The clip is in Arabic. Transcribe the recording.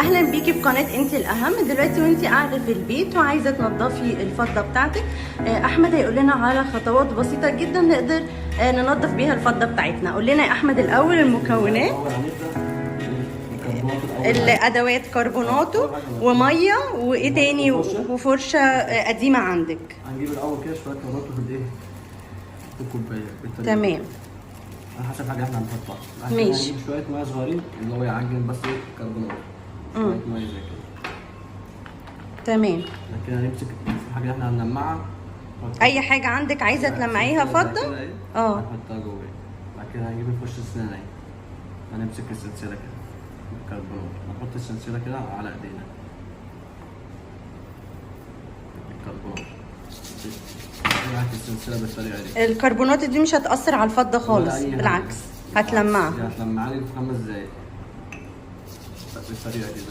اهلا بيكي في قناه انت الاهم. دلوقتي وانت قاعده في البيت وعايزه تنضفي الفضه بتاعتك، احمد هيقول لنا على خطوات بسيطه جدا نقدر ننضف بيها الفضه بتاعتنا. قول لنا يا احمد الاول المكونات. الادوات كربوناتو وميه وايه تاني وفرشه قديمه عندك. هنجيب الاول كده شويه كربوناتو في الايه، في الكوبايه تمام على حسب حاجه احنا هنحطها. ماشي. هنجيب شويه ميه صغيرين اللي هو يعجن بس ايه كربوناتو، شويه ميه زي كده. تمام. لكن هنمسك الحاجه احنا هنلمعها، اي حاجه عندك عايزه تلمعيها فضه هنحطها جوه. بعد كده هنجيب فرشه السنان اهي، هنمسك السلسله كده بالكربوناتو، نحط السلسله كده على ايدينا بالكربوناتو. السلسله بالطريقه دي. الكربونات دي مش هتأثر على الفضة خالص، بالعكس هتلمعها. هتلمعها لي في 5 دقايق بالطريقه دي.